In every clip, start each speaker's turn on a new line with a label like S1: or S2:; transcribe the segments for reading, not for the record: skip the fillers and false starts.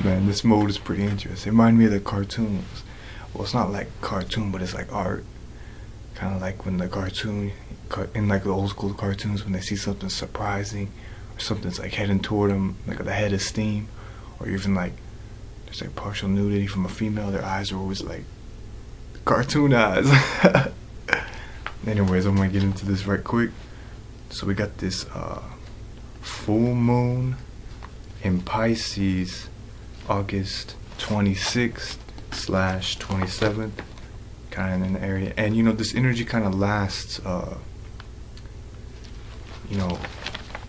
S1: Man, this mode is pretty interesting. It reminds me of the cartoons. Well, it's not like cartoon, but it's like art. Kind of like when the cartoon, in like the old school cartoons, when they see something surprising, or something's like heading toward them, like the head of steam, or even like there's like partial nudity from a female, their eyes are always like cartoon eyes. Anyways, I'm gonna get into this right quick. So we got this full moon in Pisces, August 26th slash 27th, kind of in the area. And you know, this energy kind of lasts, you know,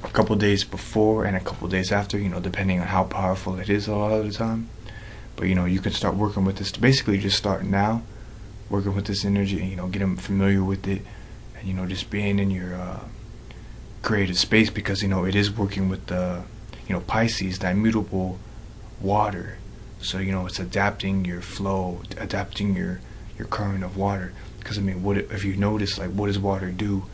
S1: a couple days before and a couple days after, you know, depending on how powerful it is a lot of the time. But you know, you can start working with this. Basically, just start now, working with this energy, and you know, get them familiar with it, and you know, just being in your creative space, because you know, it is working with the, you know, Pisces, that mutable water. So you know, it's adapting your flow, adapting your current of water. Because I mean, what if you notice, like, what does water do?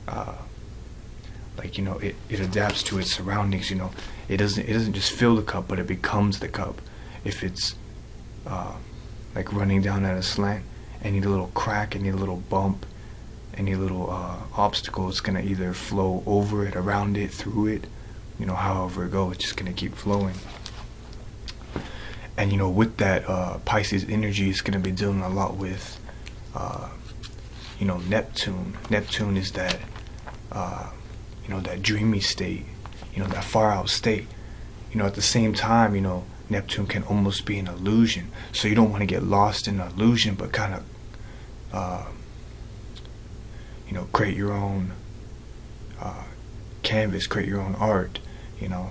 S1: Like, you know, it adapts to its surroundings. You know, it doesn't just fill the cup, but it becomes the cup. If it's like running down at a slant, any little crack, any little bump, any little obstacle, it's gonna either flow over it, around it, through it, you know, however it goes, it's just gonna keep flowing. And you know, with that Pisces energy, it's gonna be dealing a lot with you know, Neptune. Neptune is that you know, that dreamy state, you know, that far out state. You know, at the same time, you know, Neptune can almost be an illusion. So you don't want to get lost in an illusion, but kind of you know, create your own canvas, create your own art, you know,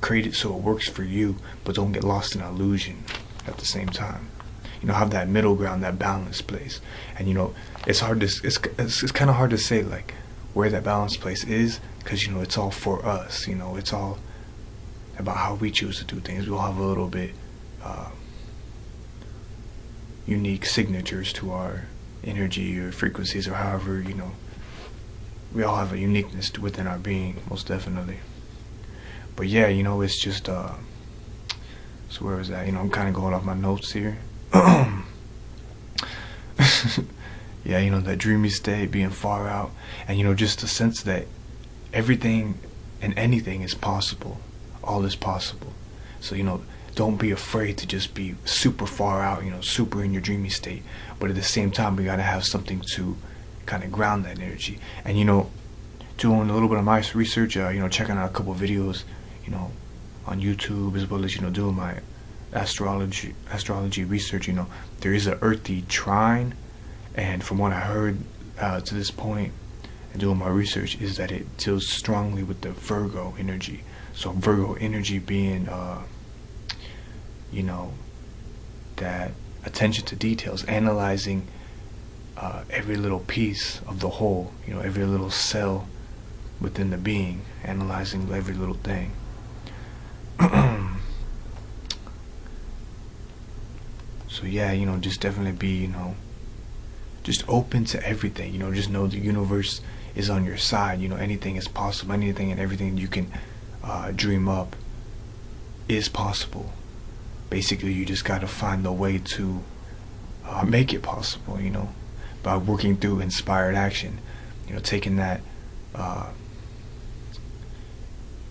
S1: create it so it works for you, but don't get lost in an illusion at the same time. You know, have that middle ground, that balance place. And you know, it's hard to, it's kind of hard to say like where that balance place is, because you know, it's all for us. You know, it's all about how we choose to do things. We all have a little bit unique signatures to our energy or frequencies, or however, you know, we all have a uniqueness within our being, most definitely. But yeah, you know, it's just so where was that? You know, I'm kind of going off my notes here. Yeah, you know, that dreamy state, being far out, and you know, just the sense that everything and anything is possible. All is possible. So you know, don't be afraid to just be super far out, you know, super in your dreamy state. But at the same time, we gotta have something to kind of ground that energy. And you know, doing a little bit of my research, you know, checking out a couple of videos, you know, on YouTube, as well as, you know, doing my astrology research. You know, there is an earthy trine, and from what I heard to this point, and doing my research, is that it deals strongly with the Virgo energy. So Virgo energy being, you know, that attention to details, analyzing every little piece of the whole, you know, every little cell within the being, analyzing every little thing. So yeah, you know, just definitely be, you know, just open to everything. You know, just know the universe is on your side. You know, anything is possible. Anything and everything you can dream up is possible. Basically, you just gotta find the way to make it possible, you know, by working through inspired action. You know, taking that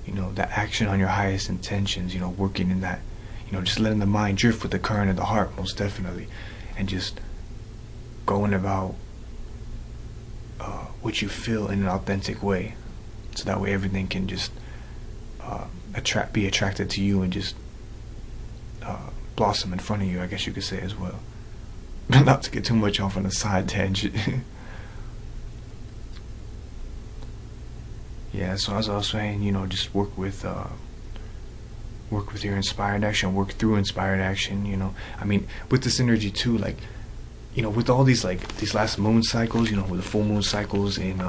S1: you know, that action on your highest intentions, you know, working in that, you know, just letting the mind drift with the current of the heart, most definitely, and just going about what you feel in an authentic way, so that way everything can just be attracted to you, and just blossom in front of you, I guess you could say, as well. Not to get too much off on a side tangent. Yeah, so as I was saying, you know, just work with your inspired action, work through inspired action. You know, I mean, with this energy too, like, you know, with all these, like, these last moon cycles, you know, with the full moon cycles in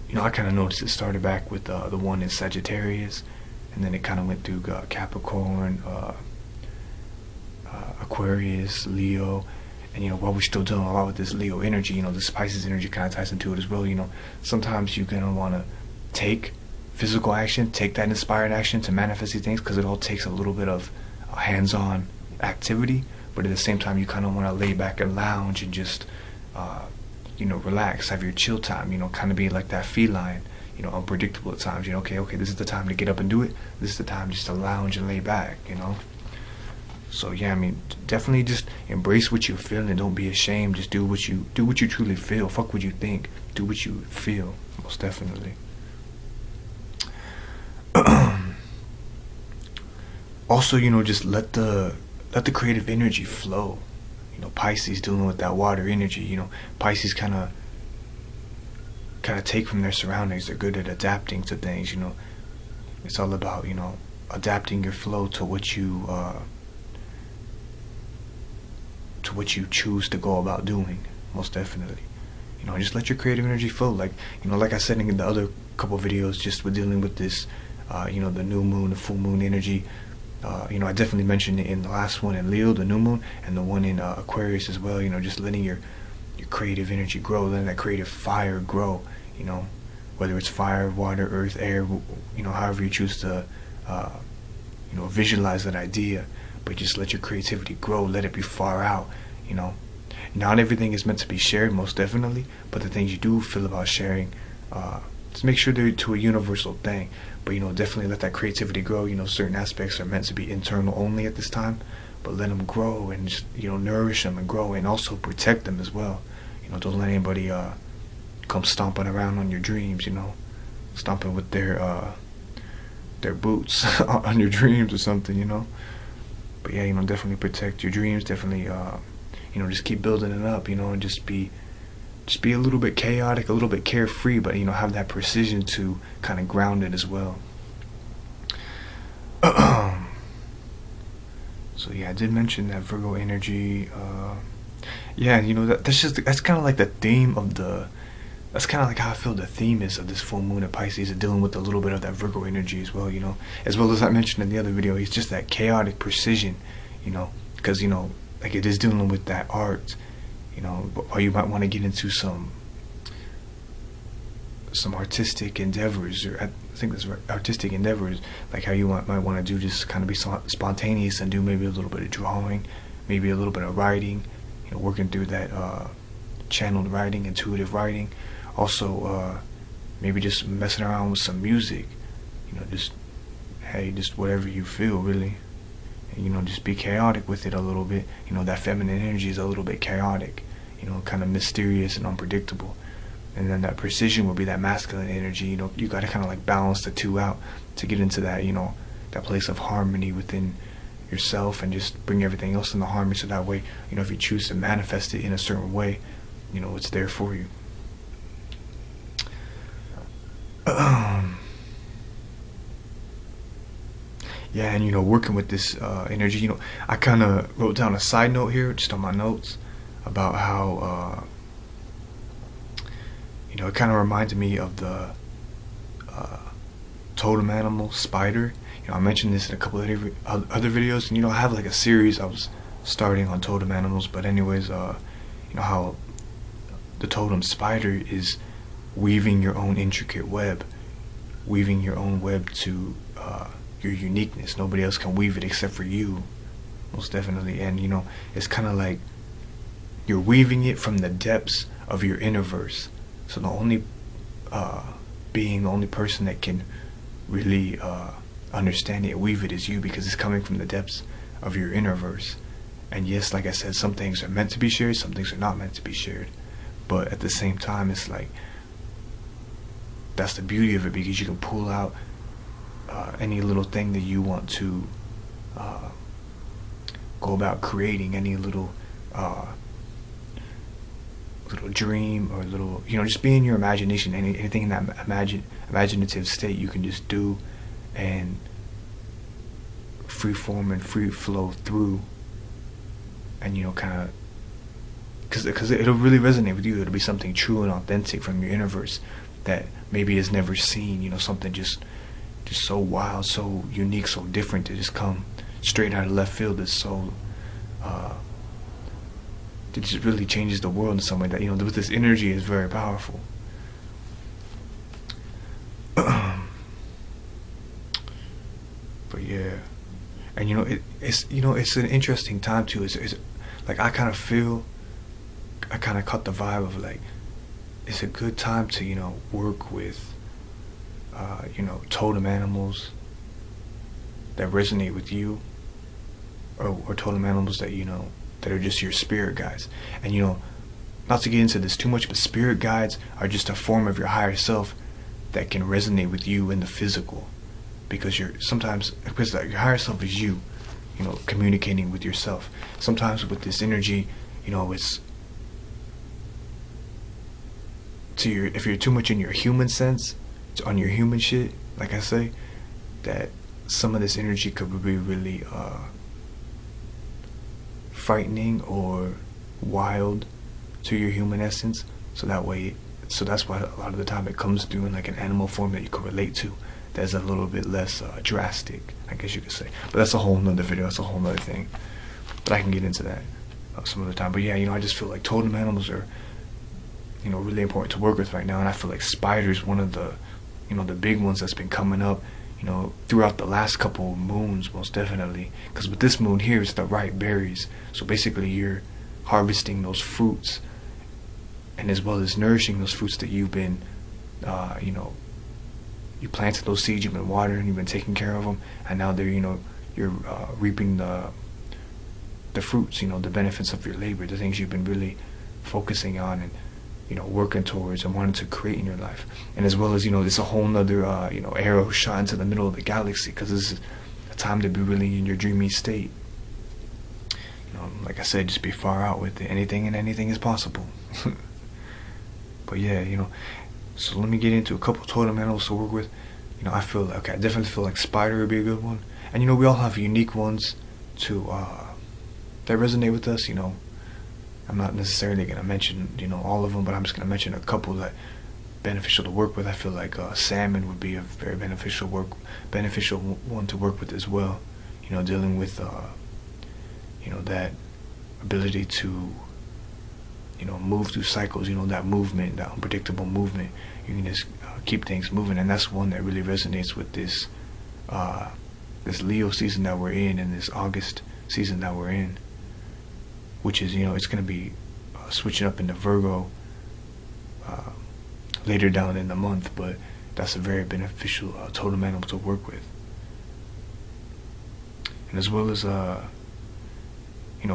S1: you know, I kind of noticed it started back with the one in Sagittarius, and then it kind of went through Capricorn, Aquarius, Leo. And you know, while we're still dealing a lot with this Leo energy, you know, this Pisces energy kind of ties into it as well. You know, sometimes you're gonna want to take physical action, take that inspired action to manifest these things, because it all takes a little bit of hands-on activity. But at the same time, you kind of want to lay back and lounge and just relax, have your chill time, kind of be like that feline, unpredictable at times. Okay, this is the time to get up and do it. This is the time just to lounge and lay back. So yeah, I mean, definitely just embrace what you're feeling. Don't be ashamed. Just do what you truly feel. Fuck what you think. Do what you feel. Most definitely. Also, just let the creative energy flow. Pisces dealing with that water energy. Pisces kind of take from their surroundings. They're good at adapting to things. It's all about adapting your flow to what you choose to go about doing. Most definitely. Just let your creative energy flow. Like I said in the other couple videos, just with dealing with this, the new moon, the full moon energy. I definitely mentioned it in the last one in Leo, the new moon, and the one in Aquarius as well. Just letting your creative energy grow, letting that creative fire grow. Whether it's fire, water, earth, air, however you choose to, visualize that idea. But just let your creativity grow. Let it be far out. Not everything is meant to be shared, most definitely. But the things you do feel about sharing, just make sure they're to a universal thing. But definitely let that creativity grow. Certain aspects are meant to be internal only at this time, but let them grow and just nourish them and grow, and also protect them as well. Don't let anybody come stomping around on your dreams. Stomping with their boots on your dreams or something. But yeah, definitely protect your dreams. Definitely, just keep building it up. And just be a little bit chaotic, a little bit carefree, but have that precision to kind of ground it as well. So yeah, I did mention that Virgo energy. Yeah, that's kind of like the theme of that's kind of like how I feel the theme is of this full moon at Pisces, dealing with a little bit of that Virgo energy as well. As well as I mentioned in the other video, it's just that chaotic precision. Because like it is dealing with that art. Or you might want to get into some artistic endeavors, or I think that's right, artistic endeavors, like how you might want to do, just kind of be spontaneous and do maybe a little bit of drawing, maybe a little bit of writing, working through that channeled writing, intuitive writing. Also, maybe just messing around with some music, just whatever you feel, really. And, just be chaotic with it a little bit. That feminine energy is a little bit chaotic, kind of mysterious and unpredictable. And then that precision will be that masculine energy. You got to kind of like balance the two out to get into that, that place of harmony within yourself, and just bring everything else into harmony. So that way, if you choose to manifest it in a certain way, it's there for you. Yeah, and working with this energy, I kind of wrote down a side note here, just on my notes, about how it kind of reminded me of the totem animal spider. I mentioned this in a couple of other videos, and I have like a series I was starting on totem animals. But anyways, how the totem spider is weaving your own intricate web, weaving your own web to your uniqueness. Nobody else can weave it except for you, most definitely. And it's kind of like you're weaving it from the depths of your inner verse. So the only being, the only person that can really understand it, weave it, is you, because it's coming from the depths of your inner verse. And yes, like I said, some things are meant to be shared, some things are not meant to be shared. But at the same time, it's like, that's the beauty of it, because you can pull out any little thing that you want to go about creating, any little dream, or little, just be in your imagination. Anything in that imaginative state, you can just do, and free form and free flow through, and kind of, because it'll really resonate with you. It'll be something true and authentic from your universe that maybe is never seen. Something just so wild, so unique, so different, to just come straight out of left field. That's so it just really changes the world in some way. That with this energy is very powerful. Yeah. And it's an interesting time too. It's like I kind of feel, I kind of caught the vibe of like it's a good time to work with totem animals that resonate with you, or totem animals that that are just your spirit guides. And not to get into this too much, but spirit guides are just a form of your higher self that can resonate with you in the physical, because your higher self is you, communicating with yourself. Sometimes with this energy, it's if you're too much in your human sense, on your human shit, like I say, that some of this energy could be really frightening or wild to your human essence. So that's why a lot of the time it comes through in like an animal form that you can relate to, that's a little bit less drastic, I guess you could say. But that's a whole nother video, that's a whole nother thing, but I can get into that some other time. But yeah, I just feel like totem animals are really important to work with right now. And I feel like spiders, one of the the big ones that's been coming up throughout the last couple of moons, most definitely, because with this moon here it's the ripe berries. So basically you're harvesting those fruits, and as well as nourishing those fruits that you've been you planted those seeds, you've been watering, you've been taking care of them, and now they're you're reaping the fruits, the benefits of your labor, the things you've been really focusing on and working towards and wanting to create in your life. And as well as it's a whole nother arrow shot into the middle of the galaxy, because this is a time to be really in your dreamy state. Like I said, just be far out with it. Anything and anything is possible. But yeah, so let me get into a couple totem animals to work with. I feel like, I definitely feel like spider would be a good one. And we all have unique ones to that resonate with us. I'm not necessarily going to mention all of them, but I'm just going to mention a couple that beneficial to work with. I feel like salmon would be a very beneficial one to work with as well. Dealing with that ability to move through cycles, that movement, that unpredictable movement. You can just keep things moving, and that's one that really resonates with this this Leo season that we're in, and this August season that we're in, which is it's going to be switching up into Virgo later down in the month. But that's a very beneficial totem animal to work with. And as well as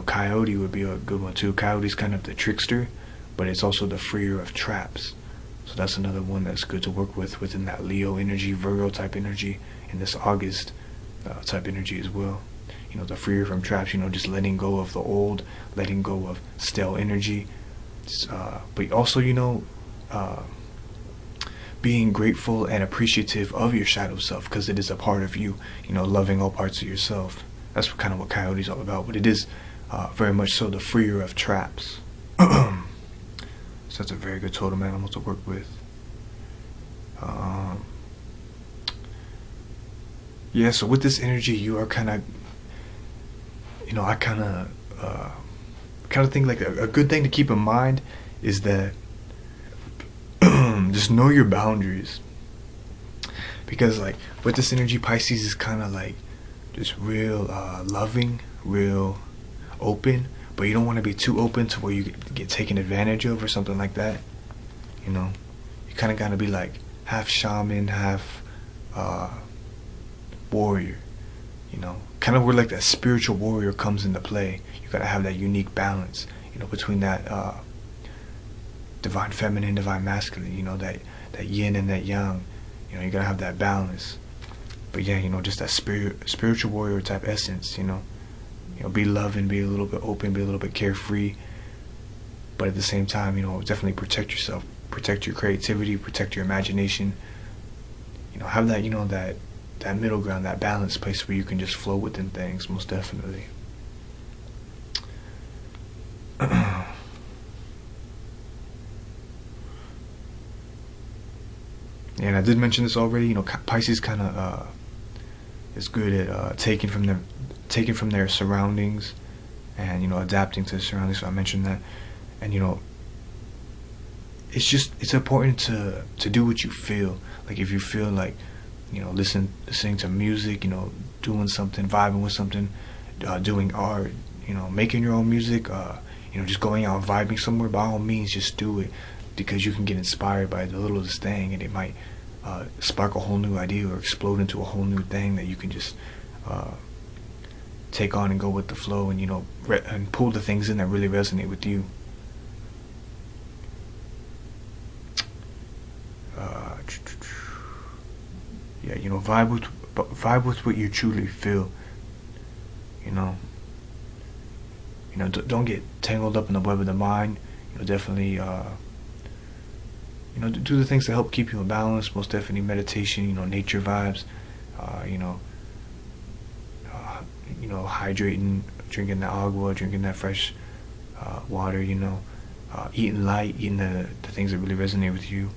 S1: coyote would be a good one too. Coyote's kind of the trickster, but it's also the freer of traps. So that's another one that's good to work with within that Leo energy, Virgo type energy, and this August type energy as well. The freer from traps, just letting go of the old, letting go of stale energy. But also, being grateful and appreciative of your shadow self, because it is a part of you, loving all parts of yourself. That's kind of what coyote's all about, but it is very much so the freer of traps. So that's a very good totem animal to work with. Yeah, so with this energy, you are kind of, I kind of think like a good thing to keep in mind is that just know your boundaries. Because like with this energy, Pisces is kind of like just real loving, real open, but you don't want to be too open to where you get taken advantage of or something like that. You kind of got to be like half shaman, half warrior. Kind of where like that spiritual warrior comes into play. You got to have that unique balance, between that divine feminine, divine masculine, that yin and that yang. You got to have that balance. But yeah, just that spiritual warrior type essence, be loving, be a little bit open, be a little bit carefree, but at the same time, definitely protect yourself, protect your creativity, protect your imagination. Have that, that middle ground, that balance place where you can just flow within things, most definitely. And I did mention this already. Pisces kind of is good at taking from their surroundings, and adapting to the surroundings. So I mentioned that, and it's important to do what you feel. Like if you feel like listening to music, doing something, vibing with something, doing art, making your own music, just going out and vibing somewhere. By all means, just do it, because you can get inspired by the littlest thing, and it might spark a whole new idea or explode into a whole new thing that you can just take on and go with the flow, and and pull the things in that really resonate with you. Yeah, vibe with what you truly feel. Don't get tangled up in the web of the mind. Definitely do the things that help keep you in balance. Most definitely meditation, nature vibes, hydrating, drinking the agua, drinking that fresh water, eating light, eating the things that really resonate with you.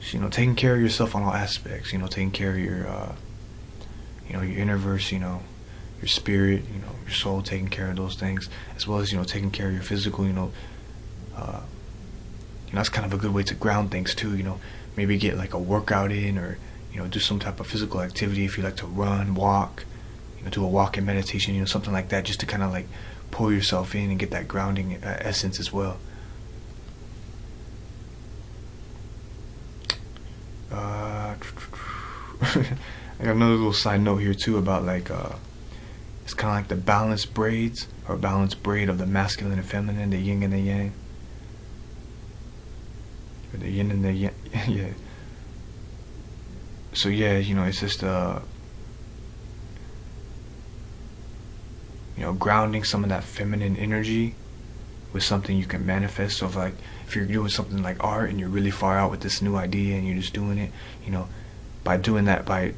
S1: So, taking care of yourself on all aspects, taking care of your your universe, your spirit, your soul, taking care of those things, as well as, taking care of your physical, that's kind of a good way to ground things too, maybe get like a workout in, or, do some type of physical activity if you like to run, walk, do a walk in meditation, something like that, just to kind of like pull yourself in and get that grounding essence as well. I got another little side note here too about like it's kind of like the balanced braids, or balanced braid of the masculine and feminine, the yin and the yang, or the yin and the yang. Yeah. So yeah, it's just grounding some of that feminine energy with something you can manifest. So if you're doing something like art and you're really far out with this new idea and you're just doing it, by doing that, by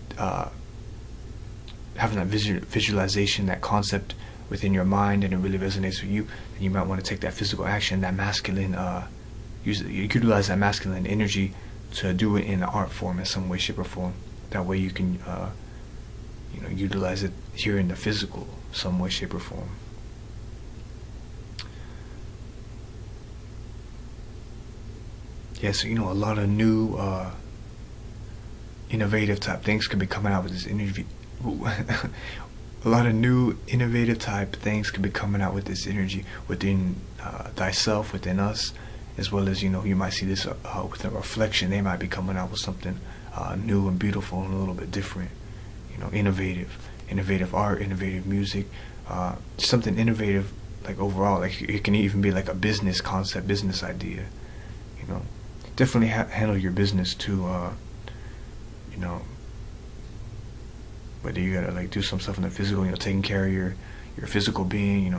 S1: having that visualization, that concept within your mind, and it really resonates with you, then you might want to take that physical action, that masculine, utilize that masculine energy to do it in an art form in some way, shape, or form. That way you can, utilize it here in the physical, some way, shape, or form. Yeah, so a lot of new innovative type things could be coming out with this energy. A lot of new innovative type things could be coming out with this energy within thyself, within us, as well as, you might see this with a reflection. They might be coming out with something new and beautiful and a little bit different, innovative art, innovative music, something innovative, like overall, like it can even be like a business concept, business idea. Definitely handle your business too, whether you gotta like do some stuff in the physical, taking care of your physical being,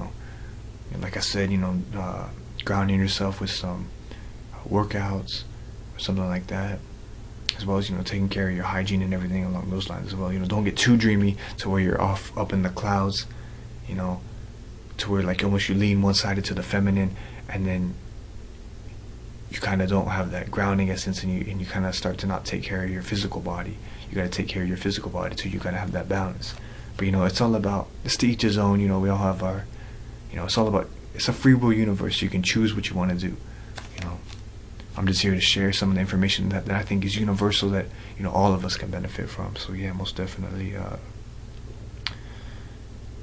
S1: like I said, grounding yourself with some workouts or something like that, as well as taking care of your hygiene and everything along those lines as well. Don't get too dreamy to where you're up in the clouds, to where like almost you lean one sided to the feminine, and then you kind of don't have that grounding essence, and you kind of start to not take care of your physical body. You got to take care of your physical body too. You got to have that balance. But it's all about, it's to each his own. We all have our, it's all about, it's a free will universe. You can choose what you want to do. I'm just here to share some of the information that I think is universal, that all of us can benefit from. So yeah, most definitely.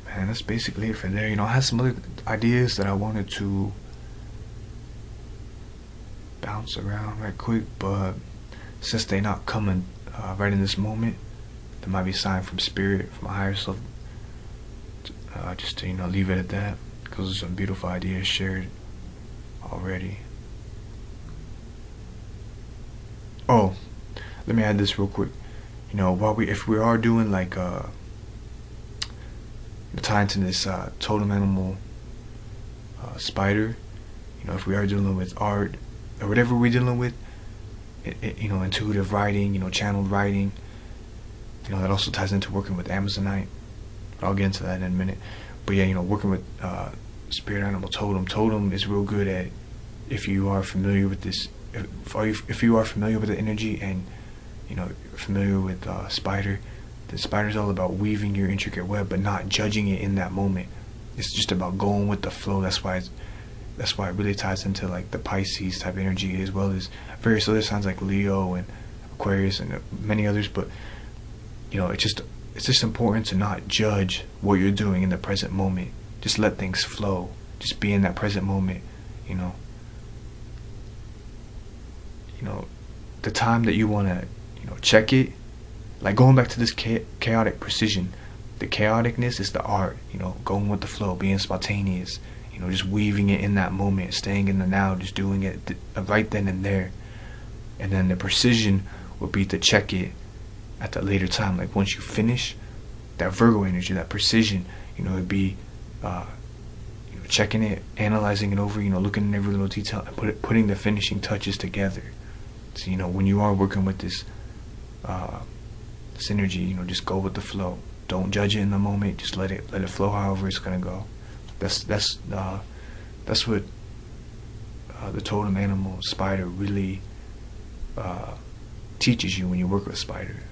S1: Man, that's basically it for there. I had some other ideas that I wanted to bounce around right quick, but since they're not coming right in this moment, there might be a sign from spirit, from my higher self, just to leave it at that, because there's some beautiful ideas shared already. Oh, let me add this real quick. If we are doing like tying to this totem animal spider, if we are dealing with art or whatever we're dealing with, intuitive writing, channeled writing, that also ties into working with Amazonite. I'll get into that in a minute. But yeah, working with spirit animal totem is real good at, if you are familiar with this, if you are familiar with the energy, and familiar with spider. The spider's all about weaving your intricate web, but not judging it in that moment. It's just about going with the flow. That's why it really ties into like the Pisces type energy, as well as various other signs like Leo and Aquarius, and many others. But you know, it's just important to not judge what you're doing in the present moment. Just let things flow. Just be in that present moment. You know, the time that you want to, check it, like going back to this chaotic precision. The chaoticness is the art, going with the flow, being spontaneous, just weaving it in that moment, staying in the now, just doing it right then and there. And then the precision would be to check it at the later time. Like once you finish, that Virgo energy, that precision, it'd be checking it, analyzing it over, looking at every little detail, and putting the finishing touches together. So when you are working with this this energy, just go with the flow. Don't judge it in the moment. Just let it flow however it's gonna go. That's what the totem animal spider really teaches you when you work with spider.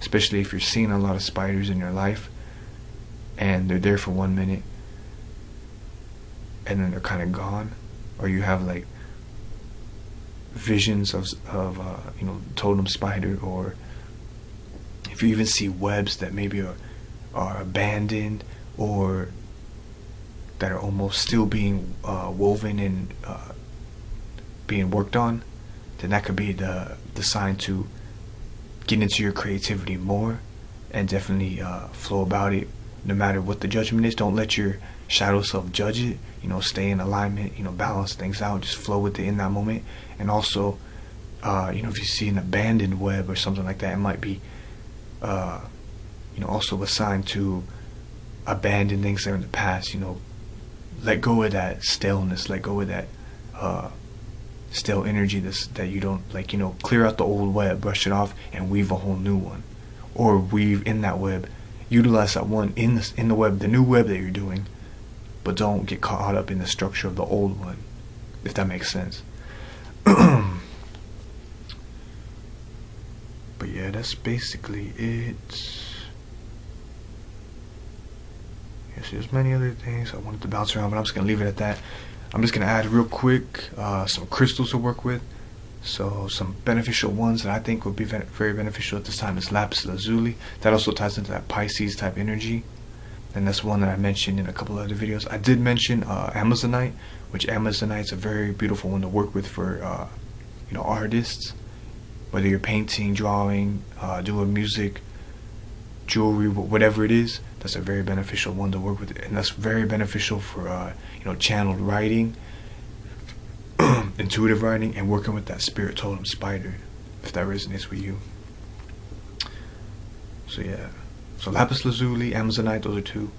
S1: Especially if you're seeing a lot of spiders in your life, and they're there for 1 minute, and then they're kind of gone, or you have like visions of totem spider, or if you even see webs that maybe are abandoned, or that are almost still being woven and being worked on, then that could be the sign to get into your creativity more, and definitely flow about it, no matter what the judgment is. Don't let your shadow self judge it. Stay in alignment, balance things out, just flow with it in that moment. And also, if you see an abandoned web or something like that, it might be also a sign to abandon things that are in the past. Let go of that staleness, let go of that stale energy that you don't like. Clear out the old web, brush it off, and weave a whole new one. Or weave in that web, utilize that one in the web, the new web that you're doing, but don't get caught up in the structure of the old one, if that makes sense. But yeah, that's basically it. Yes, there's many other things I wanted to bounce around, but I'm just gonna leave it at that. I'm just gonna add real quick some crystals to work with. So some beneficial ones that I think would be very beneficial at this time is lapis lazuli. That also ties into that Pisces type energy, and that's one that I mentioned in a couple other videos. I did mention amazonite, which amazonite is a very beautiful one to work with for artists. Whether you're painting, drawing, doing music, jewelry, whatever it is, that's a very beneficial one to work with, and that's very beneficial for channeled writing, intuitive writing, and working with that spirit totem spider, if that resonates with you. So yeah, so lapis lazuli, amazonite, those are two.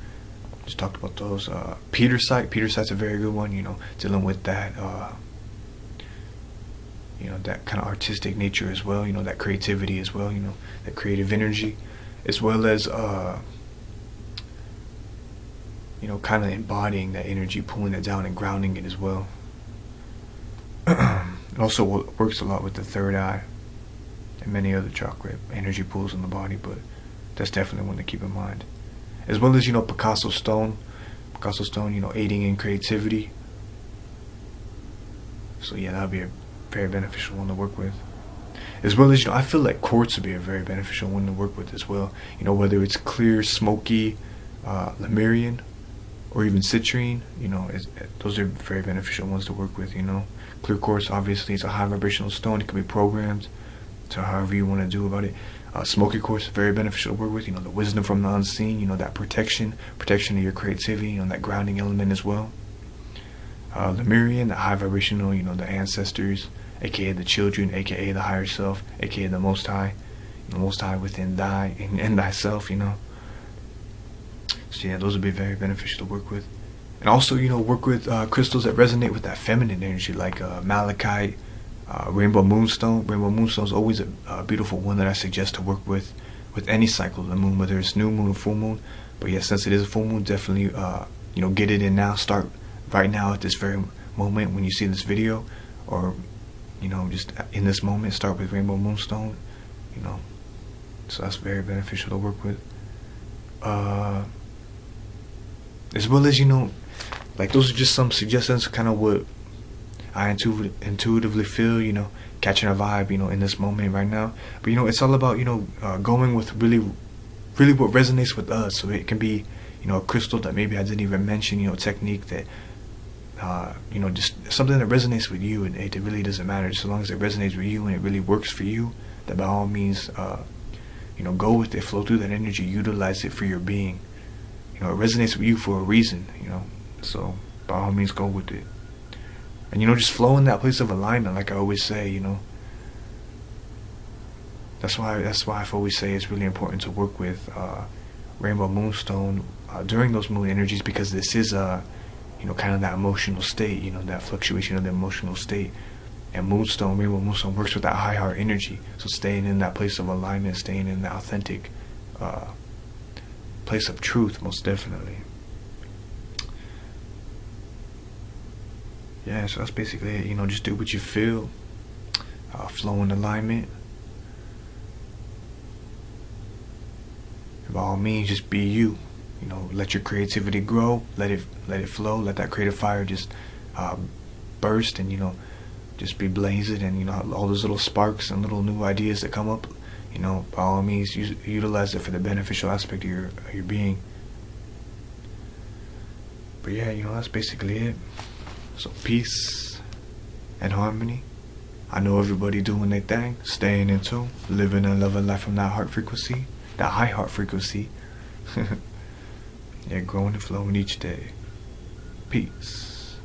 S1: Just talked about those. Petersite's a very good one. Dealing with that. That kind of artistic nature as well, that creativity as well, that creative energy, as well as kind of embodying that energy, pulling it down and grounding it as well. It also works a lot with the third eye and many other chakra energy pools in the body, but that's definitely one to keep in mind. As well as Picasso stone, aiding in creativity. So yeah, that would be a very beneficial one to work with. As well as I feel like quartz would be a very beneficial one to work with as well. Whether it's clear, smoky, Lemurian, or even citrine, those are very beneficial ones to work with. Clear quartz, obviously, it's a high vibrational stone. It can be programmed to however you want to do about it. Smoky quartz is very beneficial to work with. The wisdom from the unseen. That protection of your creativity. That grounding element as well. Lemurian, the high vibrational. The ancestors, aka the children, aka the higher self, aka the Most High. The Most High within thy and thyself. So yeah, those would be very beneficial to work with. And also, work with crystals that resonate with that feminine energy, like malachite, rainbow moonstone. Rainbow moonstone is always a beautiful one that I suggest to work with any cycle of the moon, whether it's new moon or full moon. But yeah, since it is a full moon, definitely get it in now. Start right now at this very moment when you see this video, or just in this moment, start with rainbow moonstone. So that's very beneficial to work with. As well as like those are just some suggestions, kind of what I intuitively feel, you know, catching a vibe, you know, in this moment right now. But you know, it's all about, you know, going with really what resonates with us. So it can be, you know, a crystal that maybe I didn't even mention, you know, technique that you know, just something that resonates with you, and it really doesn't matter, just as long as it resonates with you and it really works for you. That by all means, you know, go with it, flow through that energy, utilize it for your being. You know, it resonates with you for a reason, you know, so by all means go with it. And you know, just flow in that place of alignment, like I always say, you know. That's why I always say it's really important to work with Rainbow Moonstone during those moon energies, because this is you know, kind of that emotional state, you know, that fluctuation of the emotional state. And Moonstone, Rainbow Moonstone, works with that high heart energy. So staying in that place of alignment, staying in the authentic place of truth, most definitely. Yeah, so that's basically it. You know, just do what you feel. Flow in alignment. By all means, just be you. You know, let your creativity grow. Let it flow. Let that creative fire just burst, and you know, just be blazing. And you know, all those little sparks and little new ideas that come up, you know, by all means, utilize it for the beneficial aspect of your being. But yeah, you know, that's basically it. So peace and harmony. I know everybody doing their thing, staying in tune, living and loving life from that heart frequency, that high heart frequency. Yeah, growing and flowing each day. Peace.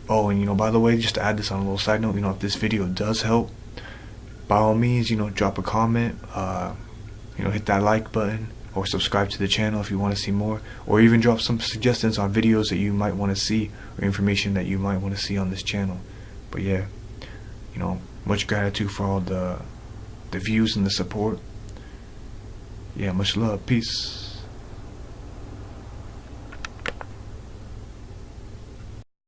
S1: Oh, and you know, by the way, just to add this on a little side note, you know, if this video does help, by all means, you know, drop a comment, you know, hit that like button, or subscribe to the channel if you want to see more, or even drop some suggestions on videos that you might want to see, or information that you might want to see on this channel. But yeah, you know, much gratitude for all the views and the support. Yeah, much love. Peace.